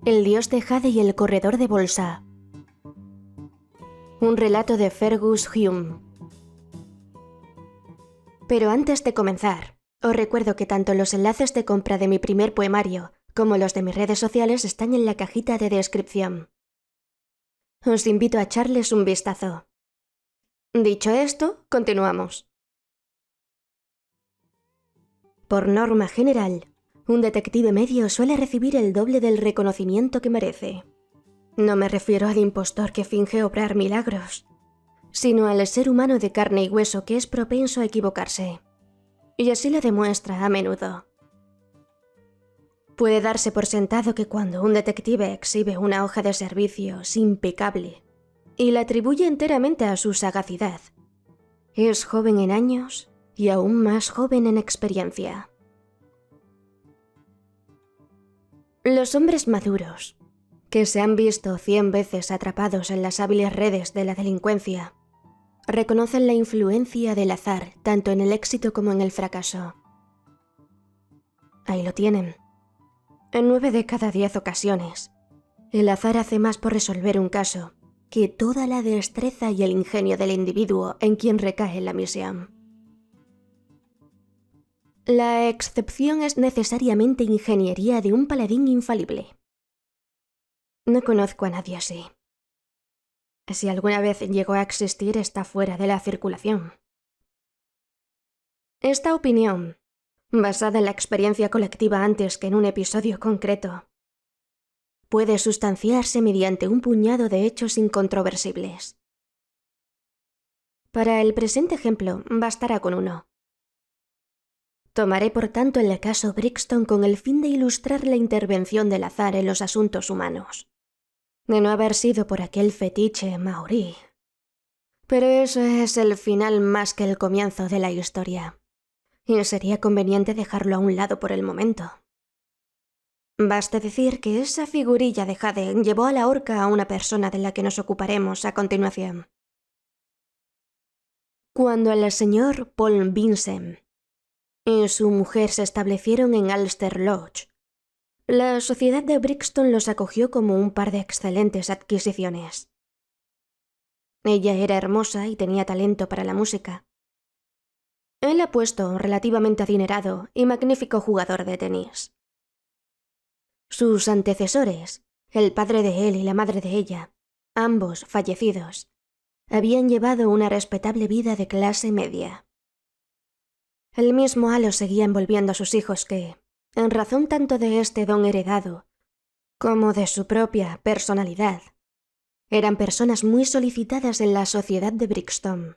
El dios de Jade y el corredor de bolsa. Un relato de Fergus Hume. Pero antes de comenzar, os recuerdo que tanto los enlaces de compra de mi primer poemario como los de mis redes sociales están en la cajita de descripción. Os invito a echarles un vistazo. Dicho esto, continuamos. Por norma general, un detective medio suele recibir el doble del reconocimiento que merece. No me refiero al impostor que finge obrar milagros, sino al ser humano de carne y hueso que es propenso a equivocarse. Y así lo demuestra a menudo. Puede darse por sentado que cuando un detective exhibe una hoja de servicios impecable y la atribuye enteramente a su sagacidad, es joven en años y aún más joven en experiencia. Los hombres maduros, que se han visto 100 veces atrapados en las hábiles redes de la delincuencia, reconocen la influencia del azar tanto en el éxito como en el fracaso. Ahí lo tienen. En 9 de cada 10 ocasiones, el azar hace más por resolver un caso que toda la destreza y el ingenio del individuo en quien recae la misión. La excepción es necesariamente ingeniería de un paladín infalible. No conozco a nadie así. Si alguna vez llegó a existir, está fuera de la circulación. Esta opinión, basada en la experiencia colectiva antes que en un episodio concreto, puede sustanciarse mediante un puñado de hechos incontroversibles. Para el presente ejemplo, bastará con uno. Tomaré por tanto el caso Brixton con el fin de ilustrar la intervención del azar en los asuntos humanos. De no haber sido por aquel fetiche maorí. Pero eso es el final más que el comienzo de la historia. Y sería conveniente dejarlo a un lado por el momento. Baste decir que esa figurilla de Jade llevó a la horca a una persona de la que nos ocuparemos a continuación. Cuando el señor Paul Vincent y su mujer se establecieron en Alster Lodge, la sociedad de Brixton los acogió como un par de excelentes adquisiciones. Ella era hermosa y tenía talento para la música. Él apuesto, relativamente adinerado y magnífico jugador de tenis. Sus antecesores, el padre de él y la madre de ella, ambos fallecidos, habían llevado una respetable vida de clase media. El mismo halo seguía envolviendo a sus hijos que, en razón tanto de este don heredado como de su propia personalidad, eran personas muy solicitadas en la sociedad de Brixton.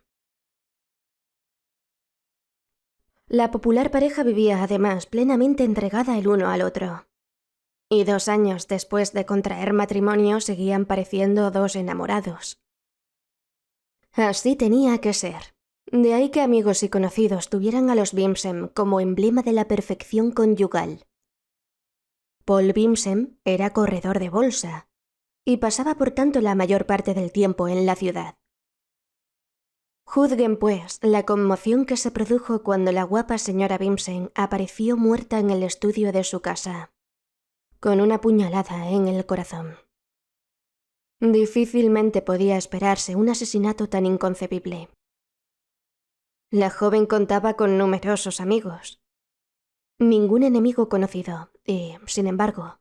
La popular pareja vivía además plenamente entregada el uno al otro. Y 2 años después de contraer matrimonio seguían pareciendo dos enamorados. Así tenía que ser. De ahí que amigos y conocidos tuvieran a los Vincent como emblema de la perfección conyugal. Paul Vincent era corredor de bolsa y pasaba por tanto la mayor parte del tiempo en la ciudad. Juzguen, pues, la conmoción que se produjo cuando la guapa señora Vincent apareció muerta en el estudio de su casa, con una puñalada en el corazón. Difícilmente podía esperarse un asesinato tan inconcebible. La joven contaba con numerosos amigos. Ningún enemigo conocido y, sin embargo,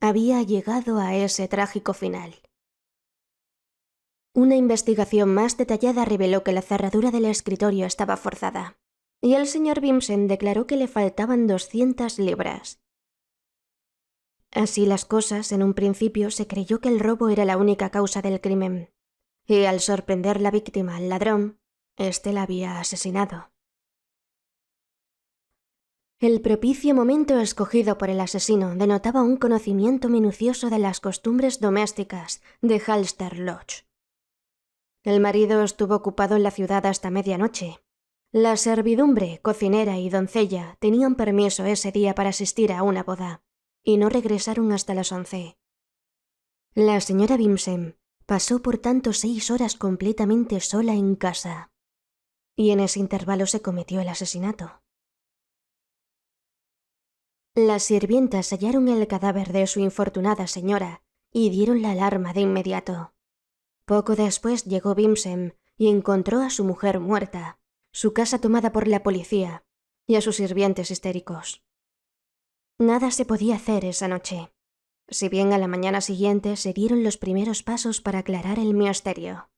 había llegado a ese trágico final. Una investigación más detallada reveló que la cerradura del escritorio estaba forzada, y el señor Vincent declaró que le faltaban 200 libras. Así las cosas, en un principio se creyó que el robo era la única causa del crimen, y al sorprender la víctima al ladrón, éste la había asesinado. El propicio momento escogido por el asesino denotaba un conocimiento minucioso de las costumbres domésticas de Alster Lodge. El marido estuvo ocupado en la ciudad hasta medianoche. La servidumbre, cocinera y doncella tenían permiso ese día para asistir a una boda, y no regresaron hasta las 11. La señora Vincent pasó por tanto 6 horas completamente sola en casa, y en ese intervalo se cometió el asesinato. Las sirvientas hallaron el cadáver de su infortunada señora y dieron la alarma de inmediato. Poco después llegó Bimsem y encontró a su mujer muerta, su casa tomada por la policía y a sus sirvientes histéricos. Nada se podía hacer esa noche, si bien a la mañana siguiente se dieron los primeros pasos para aclarar el misterio.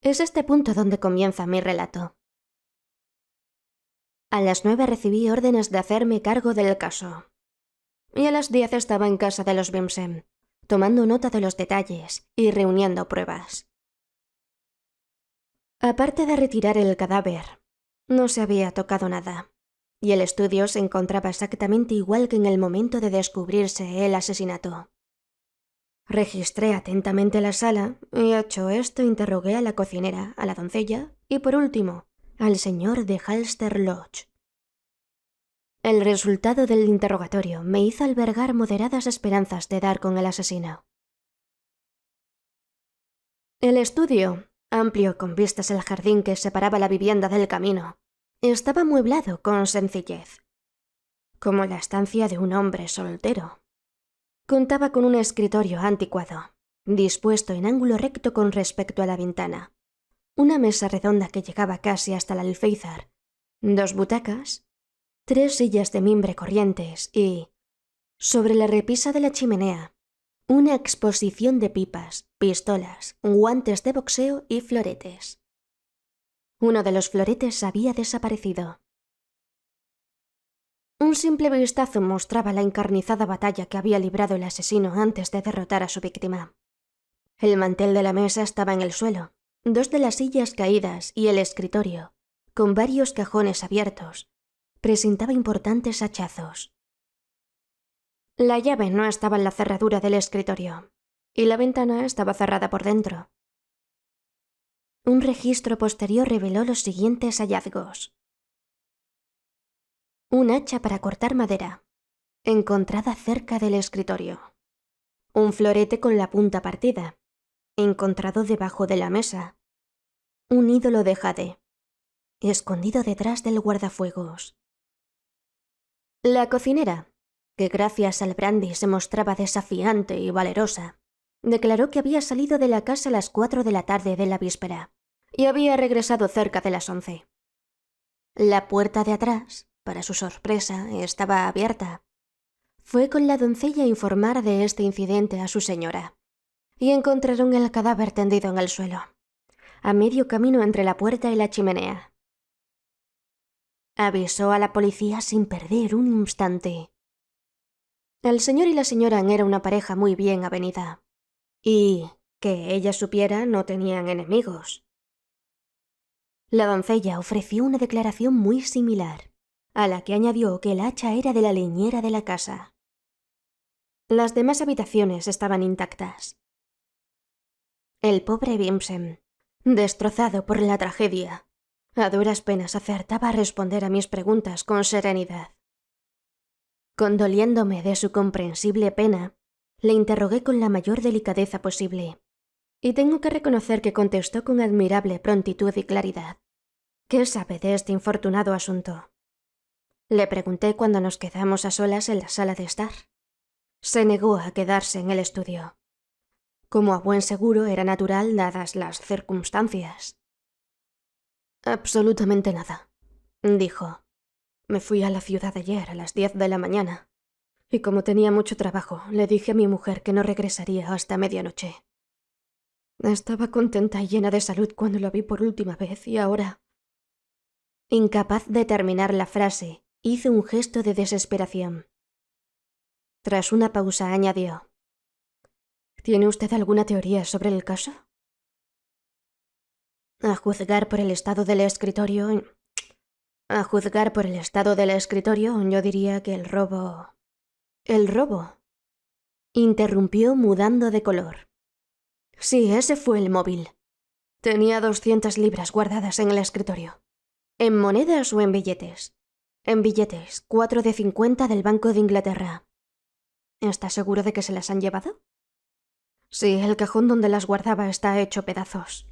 Es este punto donde comienza mi relato. A las 9 recibí órdenes de hacerme cargo del caso. Y a las 10 estaba en casa de los Bimsem, tomando nota de los detalles y reuniendo pruebas. Aparte de retirar el cadáver, no se había tocado nada, y el estudio se encontraba exactamente igual que en el momento de descubrirse el asesinato. Registré atentamente la sala y, hecho esto, interrogué a la cocinera, a la doncella y, por último, al señor de Halster Lodge. El resultado del interrogatorio me hizo albergar moderadas esperanzas de dar con el asesino. El estudio, amplio con vistas al jardín que separaba la vivienda del camino, estaba amueblado con sencillez, como la estancia de un hombre soltero. Contaba con un escritorio anticuado, dispuesto en ángulo recto con respecto a la ventana, una mesa redonda que llegaba casi hasta el alféizar, 2 butacas, 3 sillas de mimbre corrientes y, sobre la repisa de la chimenea, una exposición de pipas, pistolas, guantes de boxeo y floretes. Uno de los floretes había desaparecido. Un simple vistazo mostraba la encarnizada batalla que había librado el asesino antes de derrotar a su víctima. El mantel de la mesa estaba en el suelo, 2 de las sillas caídas y el escritorio, con varios cajones abiertos, presentaba importantes hachazos. La llave no estaba en la cerradura del escritorio, y la ventana estaba cerrada por dentro. Un registro posterior reveló los siguientes hallazgos. Un hacha para cortar madera, encontrada cerca del escritorio. Un florete con la punta partida, encontrado debajo de la mesa. Un ídolo de jade, escondido detrás del guardafuegos. La cocinera, que gracias al brandy se mostraba desafiante y valerosa, declaró que había salido de la casa a las 4 de la tarde de la víspera y había regresado cerca de las 11. La puerta de atrás, para su sorpresa, estaba abierta. Fue con la doncella a informar de este incidente a su señora, y encontraron el cadáver tendido en el suelo, a medio camino entre la puerta y la chimenea. Avisó a la policía sin perder un instante. El señor y la señora eran una pareja muy bien avenida, y, que ella supiera, no tenían enemigos. La doncella ofreció una declaración muy similar, a la que añadió que el hacha era de la leñera de la casa. Las demás habitaciones estaban intactas. El pobre Bimsem, destrozado por la tragedia, a duras penas acertaba a responder a mis preguntas con serenidad. Condoliéndome de su comprensible pena, le interrogué con la mayor delicadeza posible, y tengo que reconocer que contestó con admirable prontitud y claridad. ¿Qué sabe de este infortunado asunto? Le pregunté cuando nos quedamos a solas en la sala de estar. Se negó a quedarse en el estudio. Como a buen seguro era natural dadas las circunstancias. Absolutamente nada, dijo. Me fui a la ciudad ayer a las 10 de la mañana, y como tenía mucho trabajo, le dije a mi mujer que no regresaría hasta medianoche. Estaba contenta y llena de salud cuando lo vi por última vez y ahora... Incapaz de terminar la frase, hizo un gesto de desesperación. Tras una pausa añadió: ¿Tiene usted alguna teoría sobre el caso? A juzgar por el estado del escritorio, yo diría que el robo... ¿El robo? Interrumpió mudando de color. Sí, ese fue el móvil. Tenía 200 libras guardadas en el escritorio. ¿En monedas o en billetes? En billetes, 4 de 50 del Banco de Inglaterra. ¿Está seguro de que se las han llevado? Sí, el cajón donde las guardaba está hecho pedazos.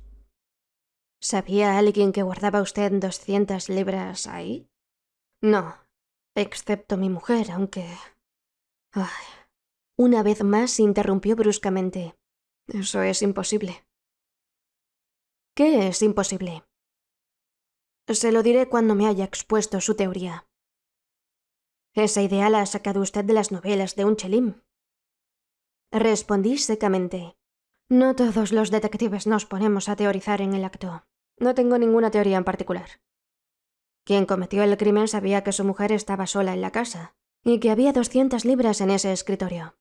¿Sabía alguien que guardaba usted 200 libras ahí? No. Excepto mi mujer, aunque... Ay. Una vez más se interrumpió bruscamente. Eso es imposible. ¿Qué es imposible? Se lo diré cuando me haya expuesto su teoría. Esa idea la ha sacado usted de las novelas de Unchelim. Respondí secamente. No todos los detectives nos ponemos a teorizar en el acto. No tengo ninguna teoría en particular. Quien cometió el crimen sabía que su mujer estaba sola en la casa y que había 200 libras en ese escritorio.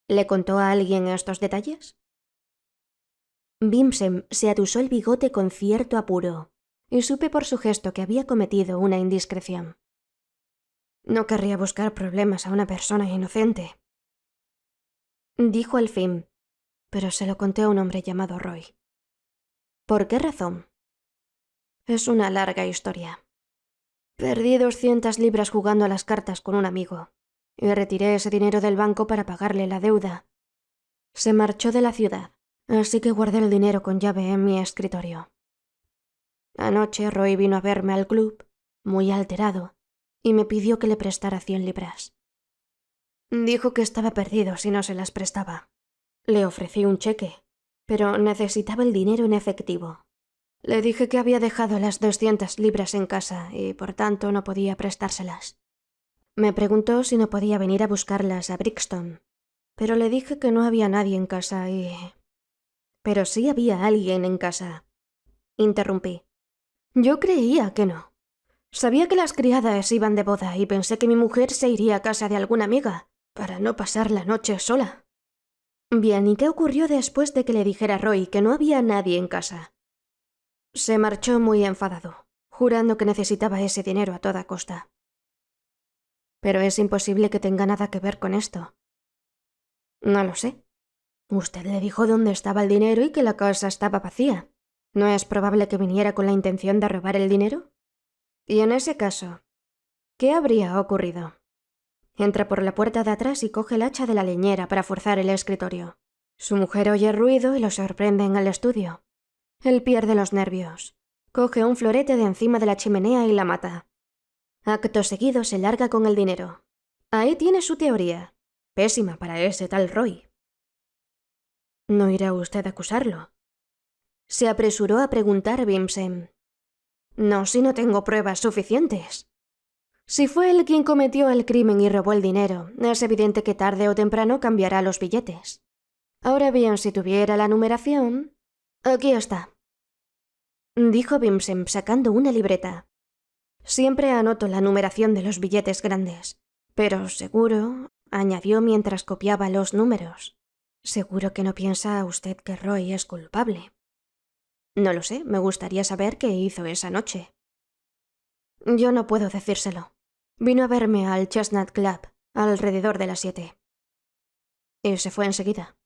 ¿Le contó a alguien estos detalles? Bimsem se atusó el bigote con cierto apuro y supe por su gesto que había cometido una indiscreción. No querría buscar problemas a una persona inocente. Dijo al fin, pero se lo conté a un hombre llamado Roy. ¿Por qué razón? Es una larga historia. Perdí 200 libras jugando a las cartas con un amigo y retiré ese dinero del banco para pagarle la deuda. Se marchó de la ciudad, así que guardé el dinero con llave en mi escritorio. Anoche Roy vino a verme al club, muy alterado, y me pidió que le prestara 100 libras. Dijo que estaba perdido si no se las prestaba. Le ofrecí un cheque, pero necesitaba el dinero en efectivo. Le dije que había dejado las 200 libras en casa y por tanto no podía prestárselas. Me preguntó si no podía venir a buscarlas a Brixton, pero le dije que no había nadie en casa y... Pero sí había alguien en casa. Interrumpí. Yo creía que no. Sabía que las criadas iban de boda y pensé que mi mujer se iría a casa de alguna amiga para no pasar la noche sola. Bien, ¿y qué ocurrió después de que le dijera a Roy que no había nadie en casa? Se marchó muy enfadado, jurando que necesitaba ese dinero a toda costa. Pero es imposible que tenga nada que ver con esto. No lo sé. Usted le dijo dónde estaba el dinero y que la casa estaba vacía. ¿No es probable que viniera con la intención de robar el dinero? Y en ese caso, ¿qué habría ocurrido? Entra por la puerta de atrás y coge el hacha de la leñera para forzar el escritorio. Su mujer oye ruido y lo sorprende en el estudio. Él pierde los nervios. Coge un florete de encima de la chimenea y la mata. Acto seguido se larga con el dinero. Ahí tiene su teoría. Pésima para ese tal Roy. ¿No irá usted a acusarlo? Se apresuró a preguntar Bimsem. No, si no tengo pruebas suficientes. Si fue él quien cometió el crimen y robó el dinero, es evidente que tarde o temprano cambiará los billetes. Ahora bien, si tuviera la numeración... Aquí está. Dijo Bimsem sacando una libreta. Siempre anoto la numeración de los billetes grandes. Pero seguro, añadió mientras copiaba los números. Seguro que no piensa usted que Roy es culpable. No lo sé, me gustaría saber qué hizo esa noche. Yo no puedo decírselo. Vino a verme al Chestnut Club, alrededor de las 7. Y se fue enseguida.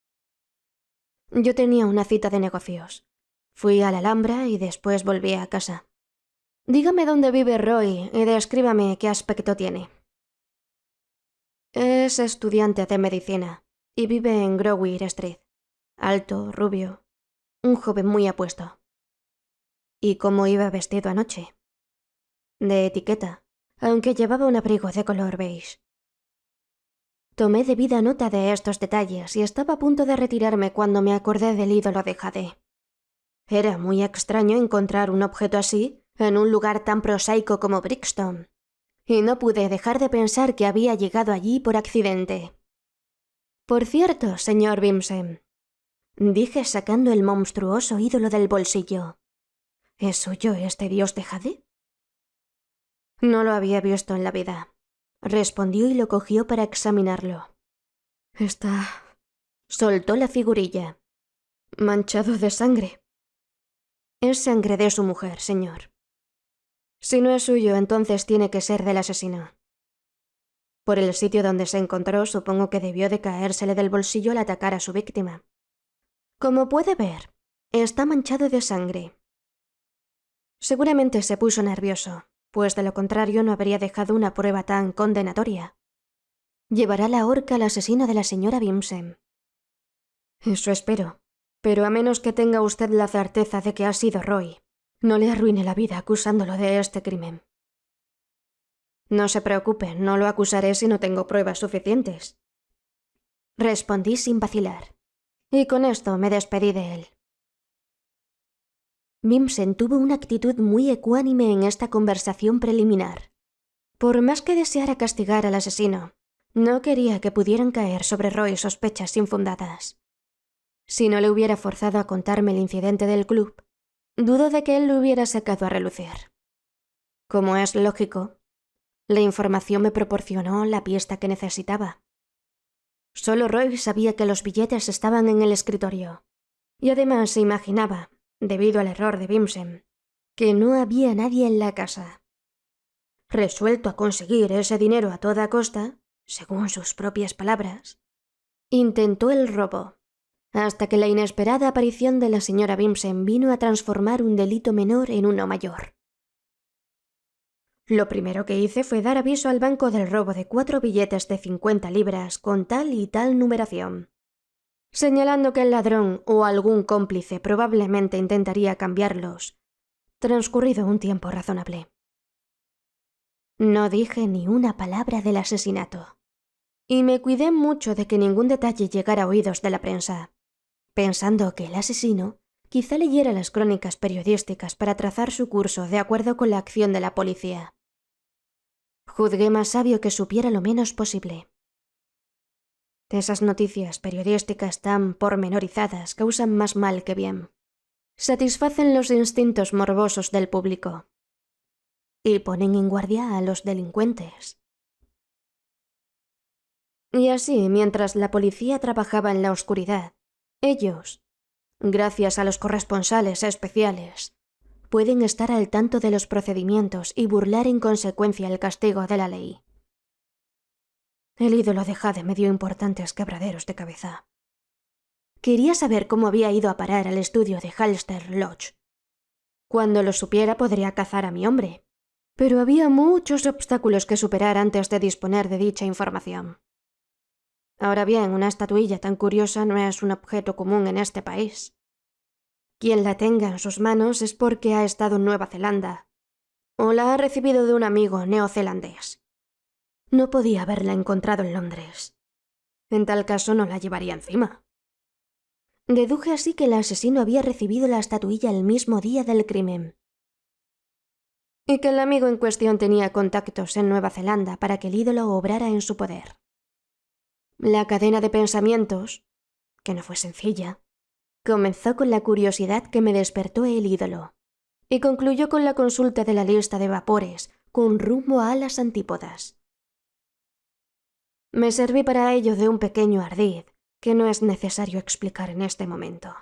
Yo tenía una cita de negocios. Fui a la Alhambra y después volví a casa. Dígame dónde vive Roy y descríbame qué aspecto tiene. Es estudiante de medicina y vive en Grosvenor Street. Alto, rubio, un joven muy apuesto. ¿Y cómo iba vestido anoche? De etiqueta, aunque llevaba un abrigo de color beige. Tomé debida nota de estos detalles y estaba a punto de retirarme cuando me acordé del ídolo de jade. Era muy extraño encontrar un objeto así en un lugar tan prosaico como Brixton, y no pude dejar de pensar que había llegado allí por accidente. Por cierto, señor Bimsem, dije sacando el monstruoso ídolo del bolsillo. ¿Es suyo este dios de jade? No lo había visto en la vida, respondió y lo cogió para examinarlo. Está... Soltó la figurilla. Manchado de sangre. Es sangre de su mujer, señor. Si no es suyo, entonces tiene que ser del asesino. Por el sitio donde se encontró, supongo que debió de caérsele del bolsillo al atacar a su víctima. Como puede ver, está manchado de sangre. Seguramente se puso nervioso, pues de lo contrario no habría dejado una prueba tan condenatoria. Llevará la horca al asesino de la señora Bimsem. Eso espero, pero a menos que tenga usted la certeza de que ha sido Roy, no le arruine la vida acusándolo de este crimen. No se preocupe, no lo acusaré si no tengo pruebas suficientes. Respondí sin vacilar. Y con esto me despedí de él. Vincent tuvo una actitud muy ecuánime en esta conversación preliminar. Por más que deseara castigar al asesino, no quería que pudieran caer sobre Roy sospechas infundadas. Si no le hubiera forzado a contarme el incidente del club, dudo de que él lo hubiera sacado a relucir. Como es lógico, la información me proporcionó la pista que necesitaba. Solo Roy sabía que los billetes estaban en el escritorio, y además se imaginaba, debido al error de Vincent, que no había nadie en la casa. Resuelto a conseguir ese dinero a toda costa, según sus propias palabras, intentó el robo, hasta que la inesperada aparición de la señora Vincent vino a transformar un delito menor en uno mayor. Lo primero que hice fue dar aviso al banco del robo de 4 billetes de 50 libras con tal y tal numeración, señalando que el ladrón o algún cómplice probablemente intentaría cambiarlos, transcurrido un tiempo razonable. No dije ni una palabra del asesinato, y me cuidé mucho de que ningún detalle llegara a oídos de la prensa, pensando que el asesino quizá leyera las crónicas periodísticas para trazar su curso de acuerdo con la acción de la policía. Juzgué más sabio que supiera lo menos posible. Esas noticias periodísticas tan pormenorizadas causan más mal que bien. Satisfacen los instintos morbosos del público y ponen en guardia a los delincuentes. Y así, mientras la policía trabajaba en la oscuridad, ellos, gracias a los corresponsales especiales, pueden estar al tanto de los procedimientos y burlar en consecuencia el castigo de la ley. El ídolo de Jade me dio importantes quebraderos de cabeza. Quería saber cómo había ido a parar al estudio de Halster Lodge. Cuando lo supiera podría cazar a mi hombre, pero había muchos obstáculos que superar antes de disponer de dicha información. Ahora bien, una estatuilla tan curiosa no es un objeto común en este país. Quien la tenga en sus manos es porque ha estado en Nueva Zelanda, o la ha recibido de un amigo neozelandés. No podía haberla encontrado en Londres. En tal caso no la llevaría encima. Deduje así que el asesino había recibido la estatuilla el mismo día del crimen, y que el amigo en cuestión tenía contactos en Nueva Zelanda para que el ídolo obrara en su poder. La cadena de pensamientos, que no fue sencilla, comenzó con la curiosidad que me despertó el ídolo, y concluyó con la consulta de la lista de vapores con rumbo a las antípodas. Me serví para ello de un pequeño ardid que no es necesario explicar en este momento.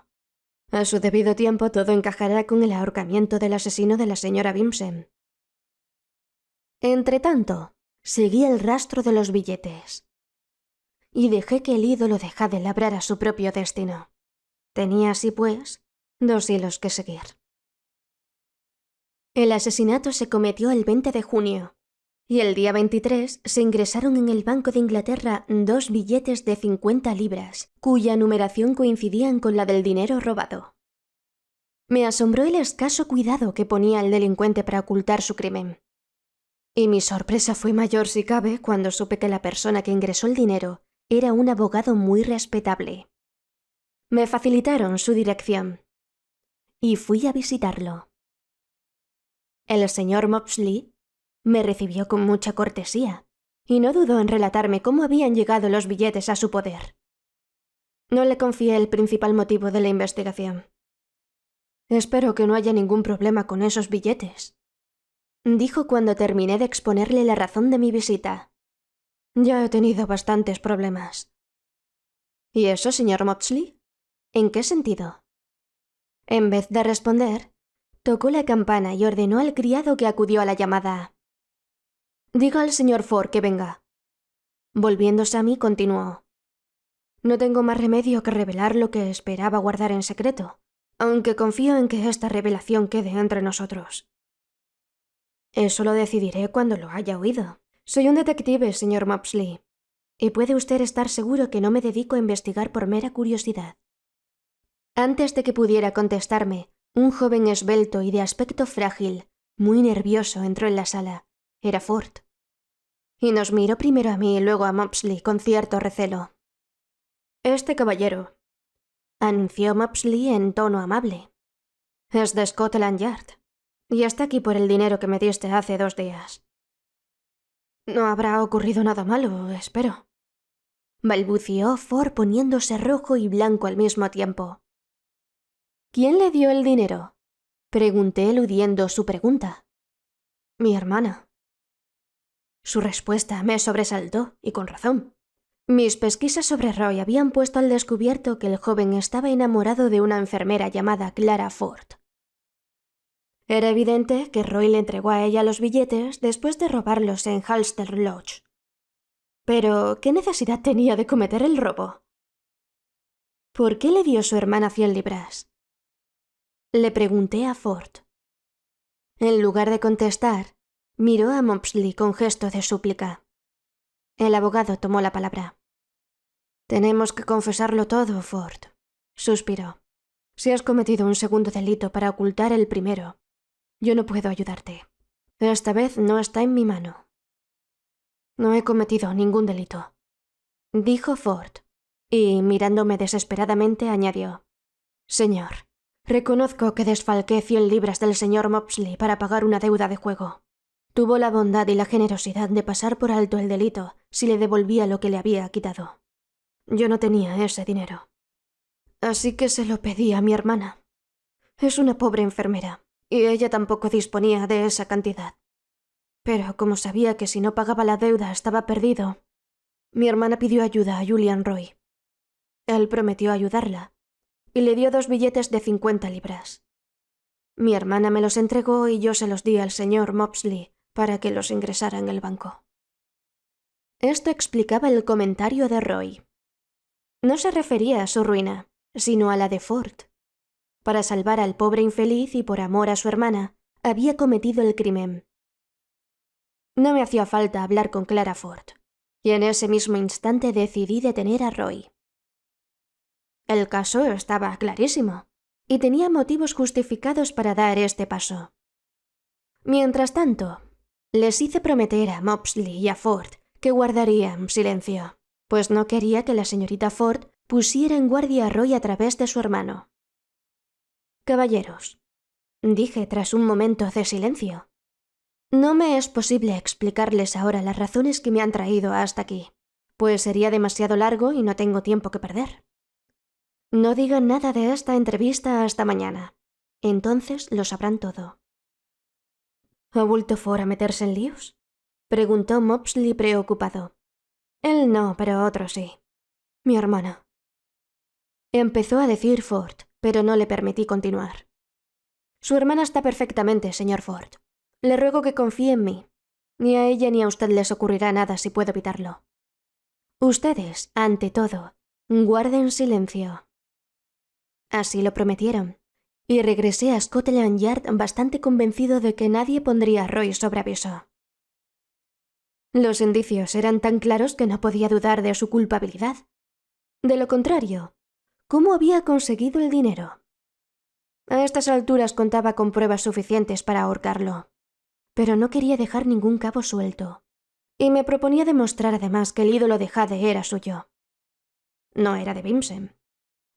A su debido tiempo todo encajará con el ahorcamiento del asesino de la señora Vincent. Entretanto, seguí el rastro de los billetes y dejé que el ídolo de Jade labrara su propio destino. Tenía así, pues, 2 hilos que seguir. El asesinato se cometió el 20 de junio, y el día 23 se ingresaron en el Banco de Inglaterra 2 billetes de 50 libras, cuya numeración coincidían con la del dinero robado. Me asombró el escaso cuidado que ponía el delincuente para ocultar su crimen. Y mi sorpresa fue mayor si cabe cuando supe que la persona que ingresó el dinero era un abogado muy respetable. Me facilitaron su dirección y fui a visitarlo. El señor Mopsley me recibió con mucha cortesía y no dudó en relatarme cómo habían llegado los billetes a su poder. No le confié el principal motivo de la investigación. «Espero que no haya ningún problema con esos billetes», dijo cuando terminé de exponerle la razón de mi visita. «Ya he tenido bastantes problemas». «¿Y eso, señor Mopsley? ¿En qué sentido?» En vez de responder, tocó la campana y ordenó al criado que acudió a la llamada. «Diga al señor Ford que venga». Volviéndose a mí, continuó. «No tengo más remedio que revelar lo que esperaba guardar en secreto, aunque confío en que esta revelación quede entre nosotros». «Eso lo decidiré cuando lo haya oído. Soy un detective, señor Mopsley, y puede usted estar seguro que no me dedico a investigar por mera curiosidad». Antes de que pudiera contestarme, un joven esbelto y de aspecto frágil, muy nervioso, entró en la sala. Era Ford. y nos miró primero a mí y luego a Mopsley con cierto recelo. «Este caballero», anunció Mopsley en tono amable, «es de Scotland Yard y está aquí por el dinero que me diste hace 2 días». «No habrá ocurrido nada malo, espero», balbució Ford poniéndose rojo y blanco al mismo tiempo. «¿Quién le dio el dinero?», pregunté eludiendo su pregunta. «Mi hermana». Su respuesta me sobresaltó, y con razón. Mis pesquisas sobre Roy habían puesto al descubierto que el joven estaba enamorado de una enfermera llamada Clara Ford. Era evidente que Roy le entregó a ella los billetes después de robarlos en Halster Lodge. Pero, ¿qué necesidad tenía de cometer el robo? ¿Por qué le dio su hermana 100 libras? Le pregunté a Ford. En lugar de contestar, miró a Mopsley con gesto de súplica. El abogado tomó la palabra. «Tenemos que confesarlo todo, Ford», suspiró. «Si has cometido un segundo delito para ocultar el primero, yo no puedo ayudarte. Esta vez no está en mi mano». «No he cometido ningún delito», dijo Ford, y, mirándome desesperadamente, añadió. «Señor, reconozco que desfalqué 100 libras del señor Mopsley para pagar una deuda de juego. Tuvo la bondad y la generosidad de pasar por alto el delito si le devolvía lo que le había quitado. Yo no tenía ese dinero. Así que se lo pedí a mi hermana. Es una pobre enfermera, y ella tampoco disponía de esa cantidad. Pero como sabía que si no pagaba la deuda estaba perdido, mi hermana pidió ayuda a Julian Roy. Él prometió ayudarla, y le dio 2 billetes de 50 libras. Mi hermana me los entregó y yo se los di al señor Mopsley para que los ingresara en el banco». Esto explicaba el comentario de Roy. No se refería a su ruina, sino a la de Ford. Para salvar al pobre infeliz y por amor a su hermana, había cometido el crimen. No me hacía falta hablar con Clara Ford, y en ese mismo instante decidí detener a Roy. El caso estaba clarísimo, y tenía motivos justificados para dar este paso. Mientras tanto, les hice prometer a Mopsley y a Ford que guardarían silencio, pues no quería que la señorita Ford pusiera en guardia a Roy a través de su hermano. «Caballeros», dije tras un momento de silencio, «no me es posible explicarles ahora las razones que me han traído hasta aquí, pues sería demasiado largo y no tengo tiempo que perder. No digan nada de esta entrevista hasta mañana, entonces lo sabrán todo». «¿Ha vuelto Ford a meterse en líos?», preguntó Mopsley preocupado. «Él no, pero otro sí. Mi hermana». Empezó a decir Ford, pero no le permití continuar. «Su hermana está perfectamente, señor Ford. Le ruego que confíe en mí. Ni a ella ni a usted les ocurrirá nada si puedo evitarlo. Ustedes, ante todo, guarden silencio». Así lo prometieron, y regresé a Scotland Yard bastante convencido de que nadie pondría a Roy sobre aviso. Los indicios eran tan claros que no podía dudar de su culpabilidad. De lo contrario, ¿cómo había conseguido el dinero? A estas alturas contaba con pruebas suficientes para ahorcarlo, pero no quería dejar ningún cabo suelto, y me proponía demostrar además que el ídolo de Jade era suyo. No era de Bimsem,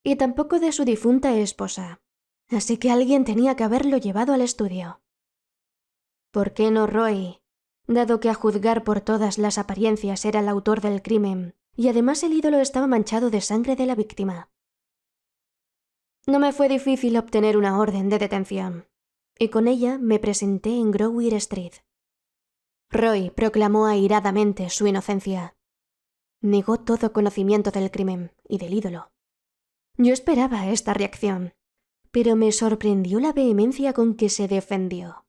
y tampoco de su difunta esposa, así que alguien tenía que haberlo llevado al estudio. ¿Por qué no Roy, dado que a juzgar por todas las apariencias era el autor del crimen, y además el ídolo estaba manchado de sangre de la víctima? No me fue difícil obtener una orden de detención, y con ella me presenté en Grosvenor Street. Roy proclamó airadamente su inocencia. Negó todo conocimiento del crimen y del ídolo. Yo esperaba esta reacción, pero me sorprendió la vehemencia con que se defendió.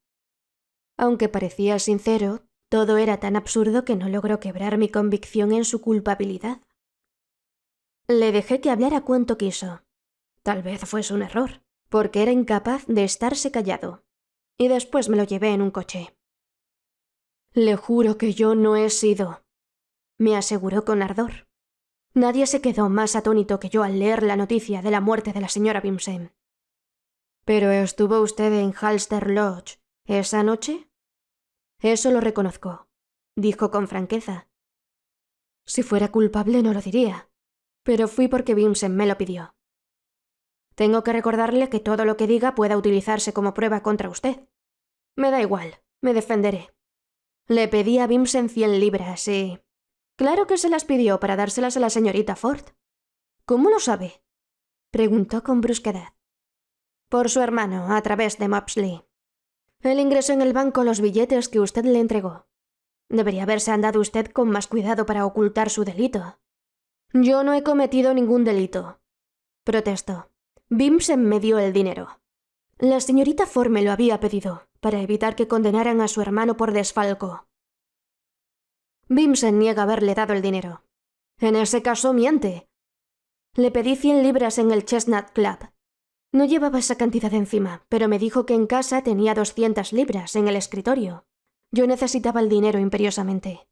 Aunque parecía sincero, todo era tan absurdo que no logró quebrar mi convicción en su culpabilidad. Le dejé que hablara cuanto quiso. Tal vez fuese un error, porque era incapaz de estarse callado, y después me lo llevé en un coche. «Le juro que yo no he sido», me aseguró con ardor. Nadie se quedó más atónito que yo al leer la noticia de la muerte de la señora Bimsem. «¿Pero estuvo usted en Halster Lodge esa noche?» «Eso lo reconozco. dijo con franqueza. Si fuera culpable no lo diría, pero fui porque Vincent me lo pidió. Tengo que recordarle que todo lo que diga pueda utilizarse como prueba contra usted. Me da igual, me defenderé. Le pedí a Vincent 100 libras y... Claro que se las pidió para dárselas a la señorita Ford. ¿Cómo lo sabe? Preguntó con brusquedad. Por su hermano, a través de Mopsley. Él ingresó en el banco los billetes que usted le entregó. Debería haberse andado usted con más cuidado para ocultar su delito. Yo no he cometido ningún delito. Protestó. Vincent me dio el dinero. La señorita Ford me lo había pedido, para evitar que condenaran a su hermano por desfalco. Vincent niega haberle dado el dinero. En ese caso miente. Le pedí 100 libras en el Chestnut Club. No llevaba esa cantidad encima, pero me dijo que en casa tenía 200 libras en el escritorio. Yo necesitaba el dinero imperiosamente.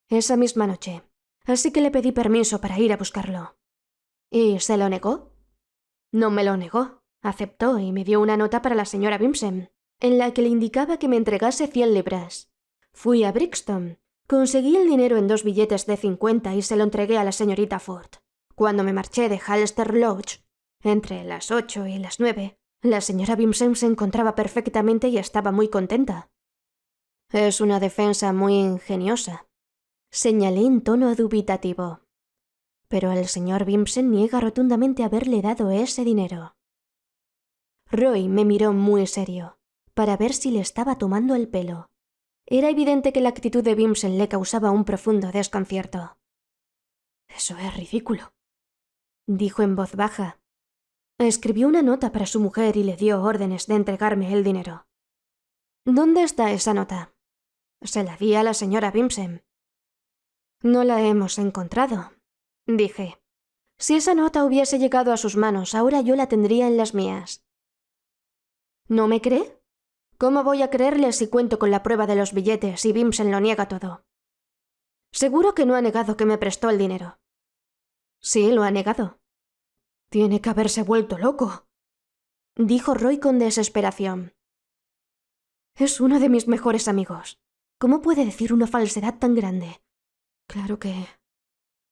Esa misma noche. Así que le pedí permiso para ir a buscarlo. ¿Y se lo negó? No me lo negó. Aceptó y me dio una nota para la señora Vincent, en la que le indicaba que me entregase 100 libras. Fui a Brixton. Conseguí el dinero en 2 billetes de 50 y se lo entregué a la señorita Ford. Cuando me marché de Halster Lodge, entre las 8 y las 9, la señora Vincent se encontraba perfectamente y estaba muy contenta. Es una defensa muy ingeniosa, señalé en tono dubitativo. Pero el señor Vincent niega rotundamente haberle dado ese dinero. Roy me miró muy serio, para ver si le estaba tomando el pelo. Era evidente que la actitud de Vincent le causaba un profundo desconcierto. «Eso es ridículo», dijo en voz baja. Escribió una nota para su mujer y le dio órdenes de entregarme el dinero. «¿Dónde está esa nota?» «Se la di a la señora Vincent». «No la hemos encontrado», dije. «Si esa nota hubiese llegado a sus manos, ahora yo la tendría en las mías». ¿No me cree? ¿Cómo voy a creerle si cuento con la prueba de los billetes y Vincent lo niega todo? Seguro que no ha negado que me prestó el dinero. Sí, lo ha negado. Tiene que haberse vuelto loco, dijo Roy con desesperación. Es uno de mis mejores amigos. ¿Cómo puede decir una falsedad tan grande? Claro que...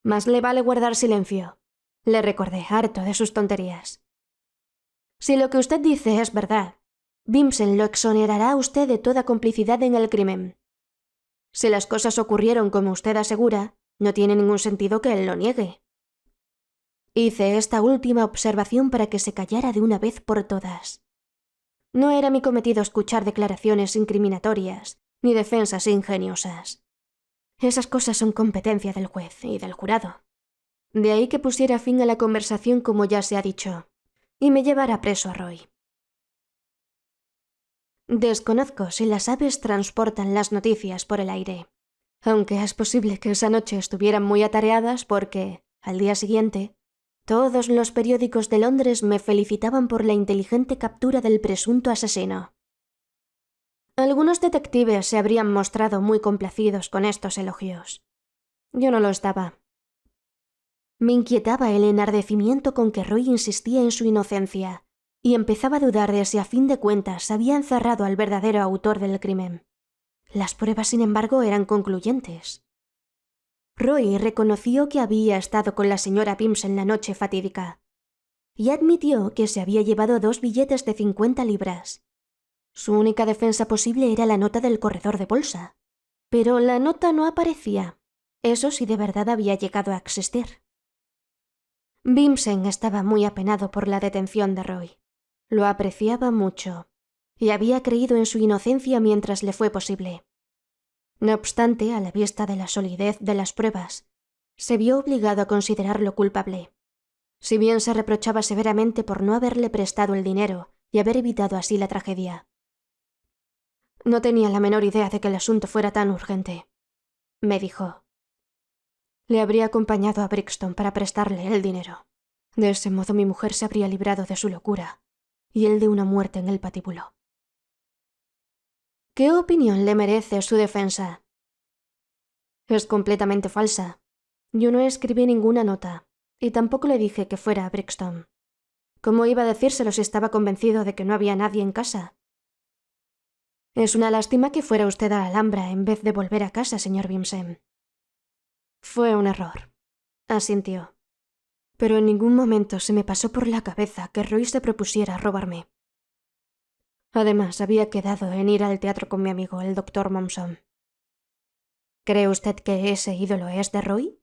Más le vale guardar silencio. Le recordé, harto de sus tonterías. Si lo que usted dice es verdad, Vincent lo exonerará a usted de toda complicidad en el crimen. Si las cosas ocurrieron como usted asegura, no tiene ningún sentido que él lo niegue. Hice esta última observación para que se callara de una vez por todas. No era mi cometido escuchar declaraciones incriminatorias ni defensas ingeniosas. Esas cosas son competencia del juez y del jurado. De ahí que pusiera fin a la conversación como ya se ha dicho, y me llevara preso a Roy. Desconozco si las aves transportan las noticias por el aire, aunque es posible que esa noche estuvieran muy atareadas porque, al día siguiente, todos los periódicos de Londres me felicitaban por la inteligente captura del presunto asesino. Algunos detectives se habrían mostrado muy complacidos con estos elogios. Yo no lo estaba. Me inquietaba el enardecimiento con que Roy insistía en su inocencia, y empezaba a dudar de si a fin de cuentas había encerrado al verdadero autor del crimen. Las pruebas, sin embargo, eran concluyentes. Roy reconoció que había estado con la señora Vincent la noche fatídica, y admitió que se había llevado 2 billetes de 50 libras. Su única defensa posible era la nota del corredor de bolsa, pero la nota no aparecía. Eso sí de verdad había llegado a existir. Vincent estaba muy apenado por la detención de Roy. Lo apreciaba mucho, y había creído en su inocencia mientras le fue posible. No obstante, a la vista de la solidez de las pruebas, se vio obligado a considerarlo culpable. Si bien se reprochaba severamente por no haberle prestado el dinero y haber evitado así la tragedia. No tenía la menor idea de que el asunto fuera tan urgente, me dijo. Le habría acompañado a Brixton para prestarle el dinero. De ese modo mi mujer se habría librado de su locura y él de una muerte en el patíbulo. ¿Qué opinión le merece su defensa? Es completamente falsa. Yo no escribí ninguna nota, y tampoco le dije que fuera a Brixton. ¿Cómo iba a decírselo si estaba convencido de que no había nadie en casa? Es una lástima que fuera usted a la Alhambra en vez de volver a casa, señor Bimsem. Fue un error, asintió. Pero en ningún momento se me pasó por la cabeza que Roy se propusiera robarme. Además, había quedado en ir al teatro con mi amigo, el Dr. Momson. ¿Cree usted que ese ídolo es de Roy?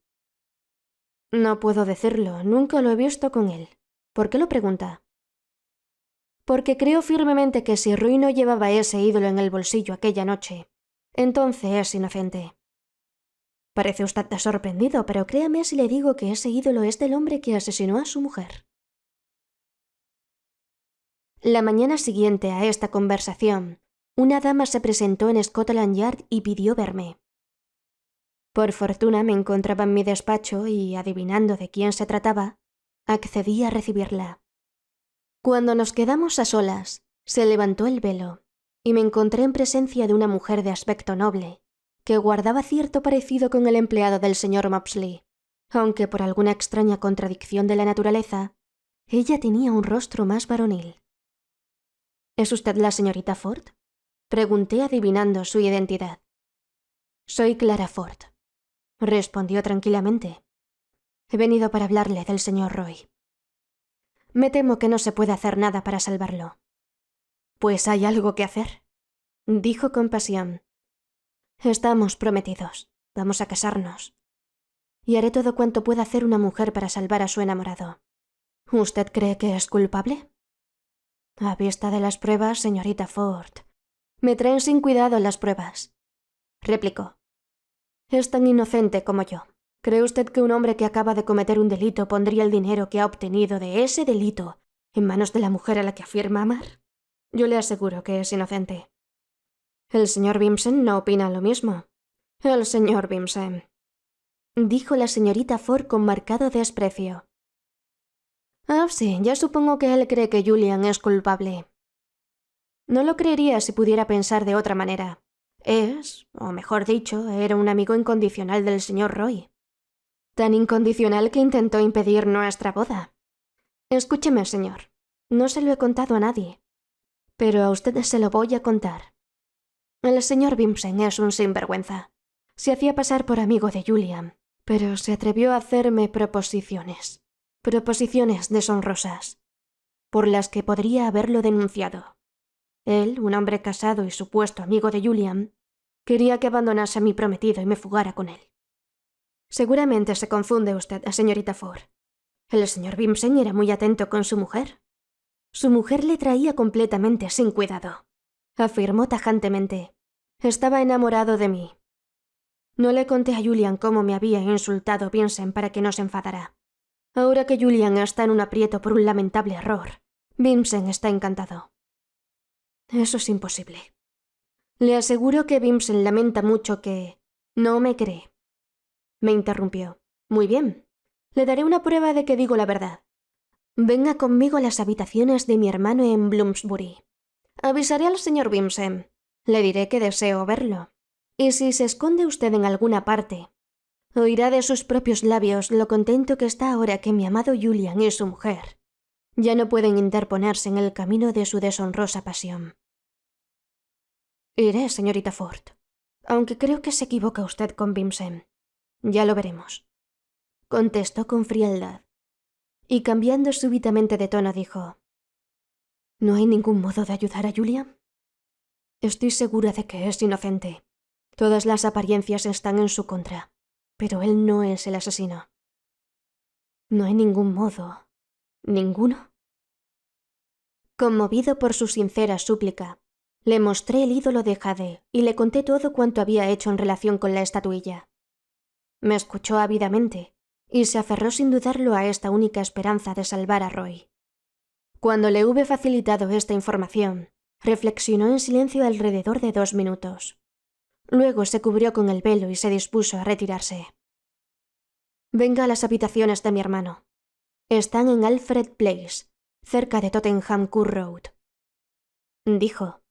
No puedo decirlo, nunca lo he visto con él. ¿Por qué lo pregunta? Porque creo firmemente que si Roy no llevaba ese ídolo en el bolsillo aquella noche, entonces es inocente. Parece usted sorprendido, pero créame si le digo que ese ídolo es del hombre que asesinó a su mujer. La mañana siguiente a esta conversación, una dama se presentó en Scotland Yard y pidió verme. Por fortuna me encontraba en mi despacho y, adivinando de quién se trataba, accedí a recibirla. Cuando nos quedamos a solas, se levantó el velo y me encontré en presencia de una mujer de aspecto noble, que guardaba cierto parecido con el empleado del señor Mopsley, aunque por alguna extraña contradicción de la naturaleza, ella tenía un rostro más varonil. ¿Es usted la señorita Ford? Pregunté adivinando su identidad. Soy Clara Ford, respondió tranquilamente. He venido para hablarle del señor Roy. Me temo que no se puede hacer nada para salvarlo. Pues hay algo que hacer, dijo con pasión. Estamos prometidos. Vamos a casarnos. Y haré todo cuanto pueda hacer una mujer para salvar a su enamorado. ¿Usted cree que es culpable? A vista de las pruebas, señorita Ford, me traen sin cuidado las pruebas, replicó. Es tan inocente como yo. ¿Cree usted que un hombre que acaba de cometer un delito pondría el dinero que ha obtenido de ese delito en manos de la mujer a la que afirma amar? Yo le aseguro que es inocente. El señor Bimsen no opina lo mismo. El señor Bimsen, dijo la señorita Ford con marcado desprecio. Ah, sí, ya supongo que él cree que Julian es culpable. No lo creería si pudiera pensar de otra manera. Es, o mejor dicho, era un amigo incondicional del señor Roy. Tan incondicional que intentó impedir nuestra boda. Escúcheme, señor. No se lo he contado a nadie. Pero a usted se lo voy a contar. El señor Bimsen es un sinvergüenza. Se hacía pasar por amigo de Julian, pero se atrevió a hacerme proposiciones. Proposiciones deshonrosas, por las que podría haberlo denunciado. Él, un hombre casado y supuesto amigo de Julian, quería que abandonase a mi prometido y me fugara con él. Seguramente se confunde usted, señorita Ford. El señor Bimsen era muy atento con su mujer. Su mujer le traía completamente sin cuidado, afirmó tajantemente. Estaba enamorado de mí. No le conté a Julian cómo me había insultado Bimsen para que no se enfadara. Ahora que Julian está en un aprieto por un lamentable error, Bimsen está encantado. Eso es imposible. Le aseguro que Bimsen lamenta mucho que... No me cree. Me interrumpió. Muy bien. Le daré una prueba de que digo la verdad. Venga conmigo a las habitaciones de mi hermano en Bloomsbury. Avisaré al señor Bimsen. Le diré que deseo verlo. Y si se esconde usted en alguna parte, oirá de sus propios labios lo contento que está ahora que mi amado Julian y su mujer ya no pueden interponerse en el camino de su deshonrosa pasión. Iré, señorita Ford, aunque creo que se equivoca usted con Bimsen. Ya lo veremos, contestó con frialdad, y cambiando súbitamente de tono dijo: ¿No hay ningún modo de ayudar a Julian? Estoy segura de que es inocente. Todas las apariencias están en su contra, pero él no es el asesino. No hay ningún modo. ¿Ninguno? Conmovido por su sincera súplica, le mostré el ídolo de jade y le conté todo cuanto había hecho en relación con la estatuilla. Me escuchó ávidamente y se aferró sin dudarlo a esta única esperanza de salvar a Roy. Cuando le hube facilitado esta información, reflexionó en silencio alrededor de 2 minutos. Luego se cubrió con el velo y se dispuso a retirarse. Venga a las habitaciones de mi hermano. Están en Alfred Place, cerca de Tottenham Court Road. Dijo: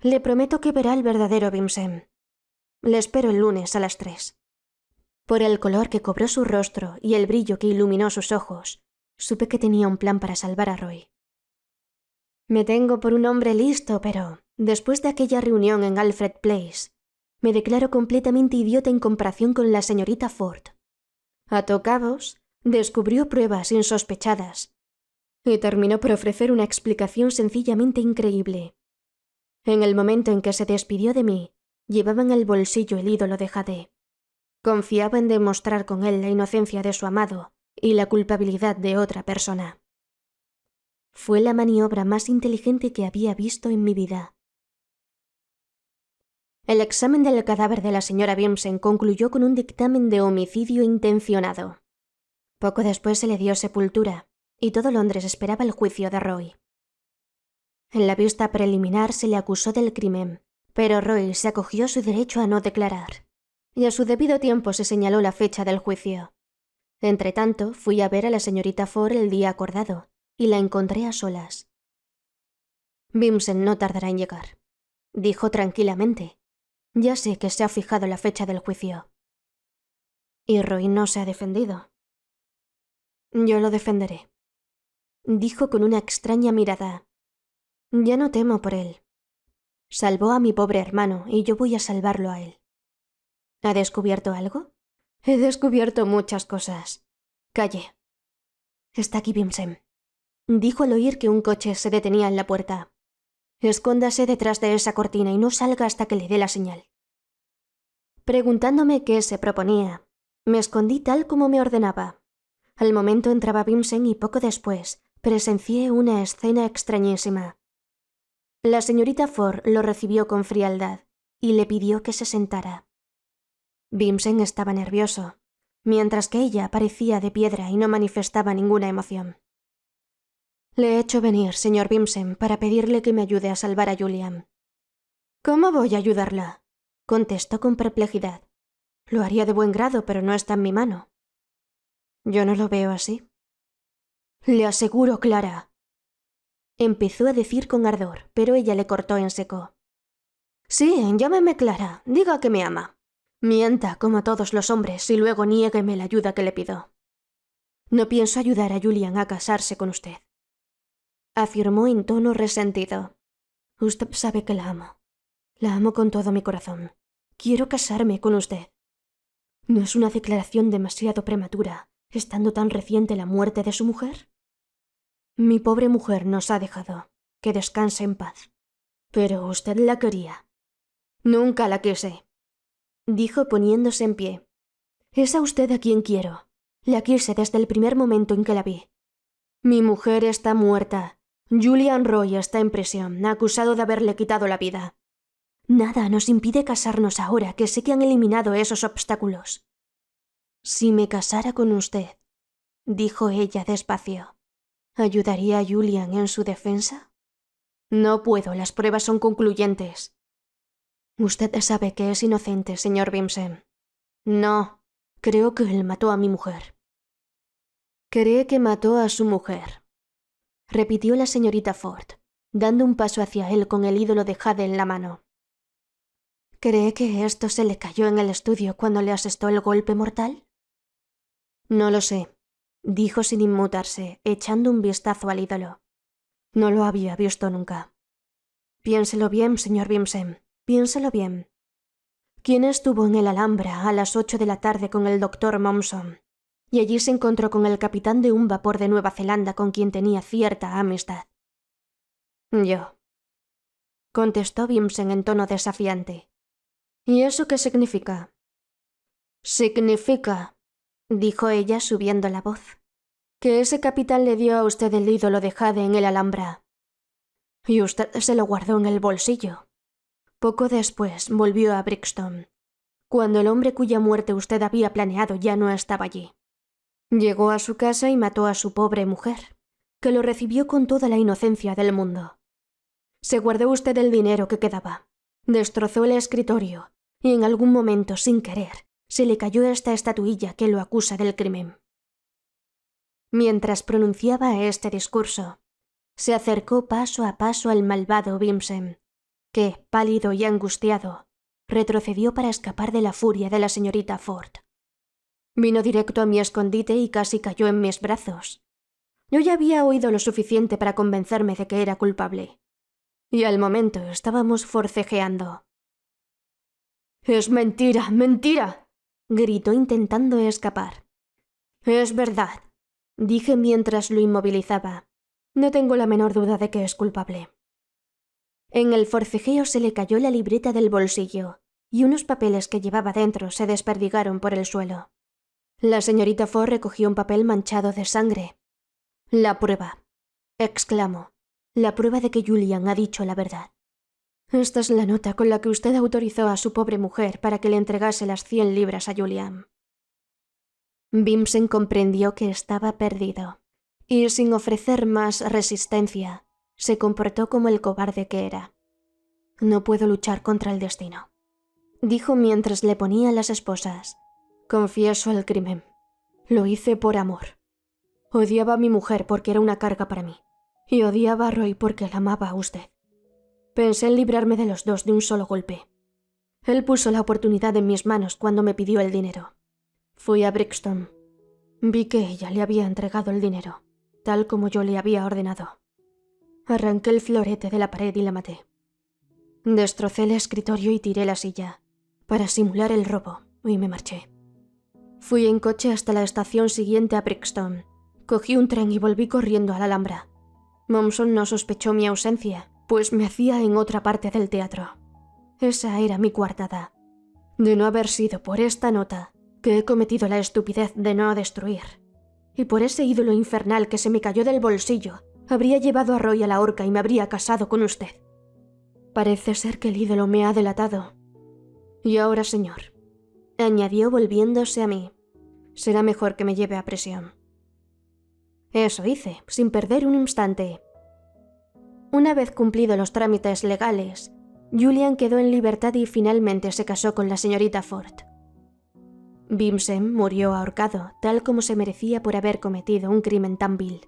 le prometo que verá el verdadero Bimsen. Le espero el lunes a las 3. Por el color que cobró su rostro y el brillo que iluminó sus ojos, supe que tenía un plan para salvar a Roy. Me tengo por un hombre listo, pero Después de aquella reunión en Alfred Place, me declaro completamente idiota en comparación con la señorita Ford. Ató cabos, descubrió pruebas insospechadas y terminó por ofrecer una explicación sencillamente increíble. En el momento en que se despidió de mí, llevaba en el bolsillo el ídolo de jade. Confiaba en demostrar con él la inocencia de su amado y la culpabilidad de otra persona. Fue la maniobra más inteligente que había visto en mi vida. El examen del cadáver de la señora Bimsen concluyó con un dictamen de homicidio intencionado. Poco después se le dio sepultura, y todo Londres esperaba el juicio de Roy. En la vista preliminar se le acusó del crimen, pero Roy se acogió a su derecho a no declarar, y a su debido tiempo se señaló la fecha del juicio. Entretanto, fui a ver a la señorita Ford el día acordado, y la encontré a solas. Bimsen no tardará en llegar, dijo tranquilamente. Ya sé que se ha fijado la fecha del juicio. Y Roy no se ha defendido. Yo lo defenderé, dijo con una extraña mirada. Ya no temo por él. Salvó a mi pobre hermano y yo voy a salvarlo a él. ¿Ha descubierto algo? He descubierto muchas cosas. Calle. Está aquí Bimsen, dijo al oír que un coche se detenía en la puerta. Escóndase detrás de esa cortina y no salga hasta que le dé la señal. Preguntándome qué se proponía, me escondí tal como me ordenaba. Al momento entraba Bimsen y poco después presencié una escena extrañísima. La señorita Ford lo recibió con frialdad y le pidió que se sentara. Bimsen estaba nervioso, mientras que ella parecía de piedra y no manifestaba ninguna emoción. Le he hecho venir, señor Bimsen, para pedirle que me ayude a salvar a Julian. ¿Cómo voy a ayudarla?, contestó con perplejidad. Lo haría de buen grado, pero no está en mi mano. Yo no lo veo así. Le aseguro, Clara. Empezó a decir con ardor, pero ella le cortó en seco. Sí, llámeme Clara, diga que me ama. Mienta como todos los hombres y luego niégueme la ayuda que le pido. No pienso ayudar a Julian a casarse con usted, afirmó en tono resentido. Usted sabe que la amo. La amo con todo mi corazón. Quiero casarme con usted. ¿No es una declaración demasiado prematura, estando tan reciente la muerte de su mujer? Mi pobre mujer nos ha dejado. Que descanse en paz. Pero usted la quería. Nunca la quise, dijo poniéndose en pie. Es a usted a quien quiero. La quise desde el primer momento en que la vi. Mi mujer está muerta. Julian Roy está en prisión, acusado de haberle quitado la vida. Nada nos impide casarnos ahora que sé que han eliminado esos obstáculos. Si me casara con usted, dijo ella despacio, ¿ayudaría a Julian en su defensa? No puedo, las pruebas son concluyentes. Usted sabe que es inocente, señor Bimsen. No, creo que él mató a mi mujer. ¿Cree que mató a su mujer?, repitió la señorita Ford, dando un paso hacia él con el ídolo de jade en la mano. ¿Cree que esto se le cayó en el estudio cuando le asestó el golpe mortal? No lo sé, dijo sin inmutarse, echando un vistazo al ídolo. No lo había visto nunca. Piénselo bien, señor Bimsen, piénselo bien. ¿Quién estuvo en el Alhambra a las 8 de la tarde con el doctor Momson? Y allí se encontró con el capitán de un vapor de Nueva Zelanda con quien tenía cierta amistad. Yo, contestó Bimsen en tono desafiante. ¿Y eso qué significa? Significa, dijo ella subiendo la voz, que ese capitán le dio a usted el ídolo de jade en el Alhambra. Y usted se lo guardó en el bolsillo. Poco después volvió a Brixton, cuando el hombre cuya muerte usted había planeado ya no estaba allí. Llegó a su casa y mató a su pobre mujer, que lo recibió con toda la inocencia del mundo. Se guardó usted el dinero que quedaba, destrozó el escritorio y en algún momento, sin querer, se le cayó esta estatuilla que lo acusa del crimen. Mientras pronunciaba este discurso, se acercó paso a paso al malvado Bimsen, que, pálido y angustiado, retrocedió para escapar de la furia de la señorita Ford. Vino directo a mi escondite y casi cayó en mis brazos. Yo ya había oído lo suficiente para convencerme de que era culpable. y al momento estábamos forcejeando. «¡Es mentira, mentira!», gritó intentando escapar. «Es verdad», dije mientras lo inmovilizaba. «No tengo la menor duda de que es culpable». En el forcejeo se le cayó la libreta del bolsillo y unos papeles que llevaba dentro se desperdigaron por el suelo. La señorita Ford recogió un papel manchado de sangre. «La prueba», exclamó. «La prueba de que Julian ha dicho la verdad. Esta es la nota con la que usted autorizó a su pobre mujer para que le entregase las 100 libras a Julian». Vincent comprendió que estaba perdido, y sin ofrecer más resistencia, se comportó como el cobarde que era. «No puedo luchar contra el destino», dijo mientras le ponía las esposas. «Confieso el crimen. Lo hice por amor. Odiaba a mi mujer porque era una carga para mí, y odiaba a Roy porque la amaba a usted. Pensé en librarme de los dos de un solo golpe. Él puso la oportunidad en mis manos cuando me pidió el dinero. Fui a Brixton. Vi que ella le había entregado el dinero, tal como yo le había ordenado. Arranqué el florete de la pared y la maté. Destrocé el escritorio y tiré la silla, para simular el robo, y me marché. Fui en coche hasta la estación siguiente a Brixton. Cogí un tren y volví corriendo a la Alhambra. Momson no sospechó mi ausencia, pues me hacía en otra parte del teatro. Esa era mi coartada. De no haber sido por esta nota, que he cometido la estupidez de no destruir, y por ese ídolo infernal que se me cayó del bolsillo, habría llevado a Roy a la horca y me habría casado con usted. Parece ser que el ídolo me ha delatado. Y ahora, señor», añadió volviéndose a mí, «será mejor que me lleve a prisión». Eso hice, sin perder un instante. Una vez cumplidos los trámites legales, Julian quedó en libertad y finalmente se casó con la señorita Ford. Vincent murió ahorcado, tal como se merecía por haber cometido un crimen tan vil.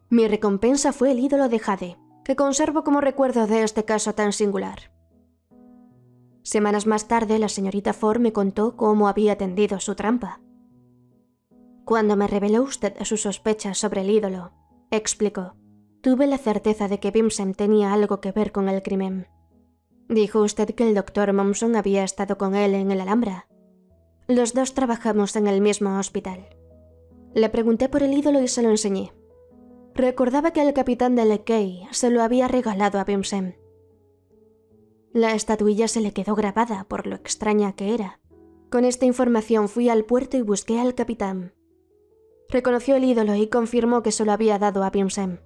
Mi recompensa fue el ídolo de jade, que conservo como recuerdo de este caso tan singular. Semanas más tarde, la señorita Ford me contó cómo había tendido su trampa. «Cuando me reveló usted sus sospechas sobre el ídolo», explicó, «tuve la certeza de que Vincent tenía algo que ver con el crimen. Dijo usted que el doctor Momson había estado con él en el Alhambra. Los dos trabajamos en el mismo hospital. Le pregunté por el ídolo y se lo enseñé. Recordaba que el capitán de Leckey se lo había regalado a Vincent. La estatuilla se le quedó grabada por lo extraña que era. Con esta información fui al puerto y busqué al capitán. Reconoció el ídolo y confirmó que se lo había dado a Vincent.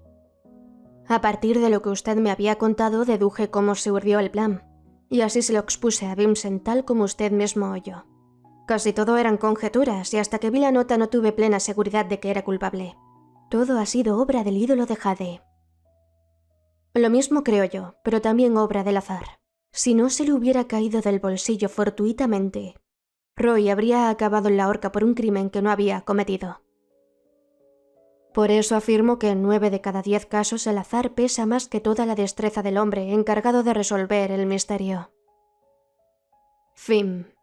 A partir de lo que usted me había contado, deduje cómo se urdió el plan, y así se lo expuse a Vincent tal como usted mismo oyó. Casi todo eran conjeturas y hasta que vi la nota no tuve plena seguridad de que era culpable. Todo ha sido obra del ídolo de jade. Lo mismo creo yo, pero también obra del azar. Si no se le hubiera caído del bolsillo fortuitamente, Roy habría acabado en la horca por un crimen que no había cometido. Por eso afirmo que en 9 de cada 10 casos el azar pesa más que toda la destreza del hombre encargado de resolver el misterio. Fin.